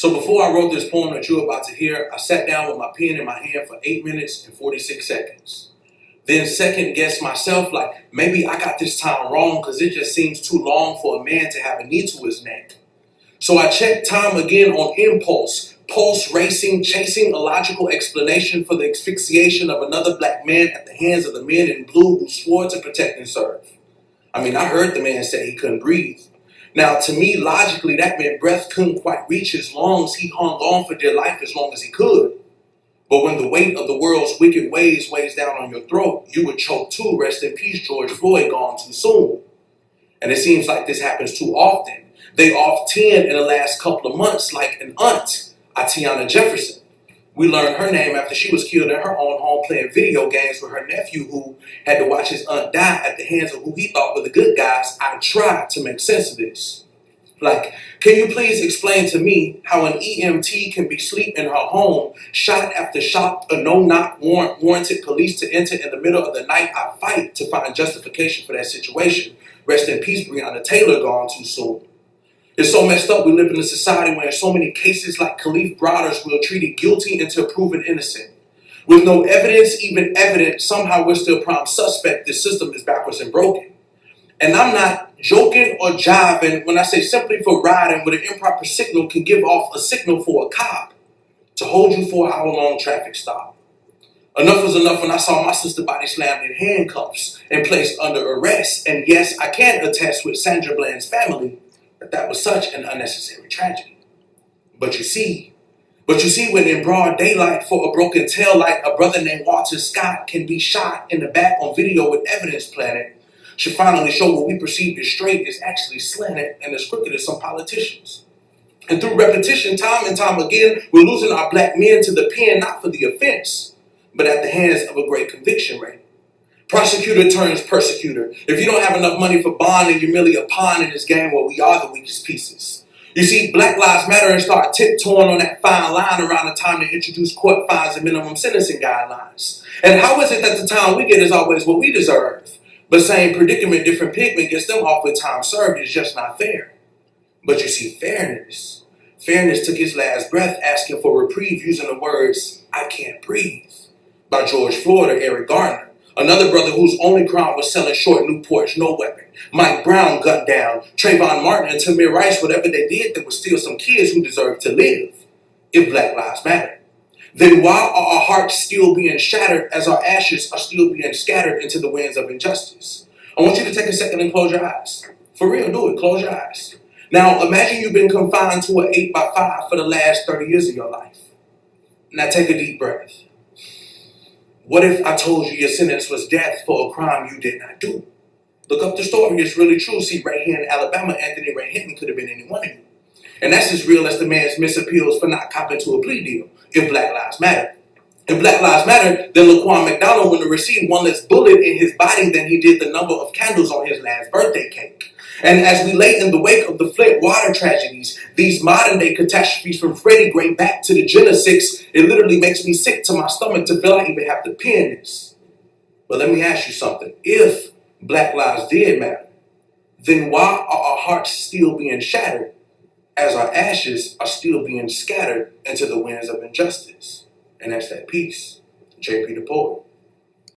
So before I wrote this poem that you're about to hear, I sat down with my pen in my hand for 8 minutes and 46 seconds. Then second guessed myself, like maybe I got this time wrong because it just seems too long for a man to have a knee to his neck. So I checked time again on impulse, pulse racing, chasing a logical explanation for the asphyxiation of another black man at the hands of the men in blue who swore to protect and serve. I mean, I heard the man say he couldn't breathe. Now, to me, logically, that meant breath couldn't quite reach his lungs. He hung on for dear life as long as he could. But when the weight of the world's wicked ways weighs down on your throat, you would choke too. Rest in peace, George Floyd, gone too soon. And it seems like this happens too often. They off 10 in the last couple of months, like an aunt, Atiana Jefferson. We learned her name after she was killed in her own home playing video games with her nephew who had to watch his aunt die at the hands of who he thought were the good guys. I tried to make sense of this. Like, can you please explain to me how an EMT can be asleep in her home, shot after shot, a no-knock warrant warranted police to enter in the middle of the night? I fight to find justification for that situation. Rest in peace, Breonna Taylor, gone too soon. It's so messed up we live in a society where in so many cases like Khalif Browder's we're treated guilty until proven innocent. With no evidence, even evident, somehow we're still prime suspect. The system is backwards and broken. And I'm not joking or jiving when I say simply for riding with an improper signal can give off a signal for a cop to hold you for an hour-long traffic stop. Enough was enough when I saw my sister body slammed in handcuffs and placed under arrest. And yes, I can attest with Sandra Bland's family that was such an unnecessary tragedy. But you see when in broad daylight for a broken taillight, a brother named Walter Scott can be shot in the back on video with evidence planted, should finally show what we perceive as straight is actually slanted and as crooked as some politicians. And through repetition, time and time again, we're losing our black men to the pen, not for the offense, but at the hands of a great conviction rate. Prosecutor turns persecutor. If you don't have enough money for bond, then you're merely a pawn in this game where we are the weakest pieces. You see, Black Lives Matter and start tiptoeing on that fine line around the time they introduce court fines and minimum sentencing guidelines. And how is it that the time we get is always what we deserve? But same predicament, different pigment gets them off with time served is just not fair. But you see, fairness took his last breath asking for reprieve using the words, "I can't breathe," by George Floyd or Eric Garner. Another brother whose only crime was selling short Newports, no weapon. Mike Brown gunned down. Trayvon Martin and Tamir Rice, whatever they did, there were still some kids who deserved to live. If Black Lives Matter. Then why are our hearts still being shattered as our ashes are still being scattered into the winds of injustice? I want you to take a second and close your eyes. For real, do it. Close your eyes. Now, imagine you've been confined to an 8x5 for the last 30 years of your life. Now take a deep breath. What if I told you your sentence was death for a crime you did not do? Look up the story. It's really true. See, right here in Alabama, Anthony Ray Hinton could have been any one of you. And that's as real as the man's misappeals for not copping to a plea deal, if Black Lives Matter. If Black Lives Matter, then Laquan McDonald wouldn't have received one less bullet in his body than he did the number of candles on his last birthday cake. And as we lay in the wake of the Flint water tragedies, these modern-day catastrophes from Freddie Gray back to the Jenna 6, it literally makes me sick to my stomach to feel I even have to pen this. But let me ask you something. If Black lives did matter, then why are our hearts still being shattered as our ashes are still being scattered into the winds of injustice? And that's that piece. JP the Poet.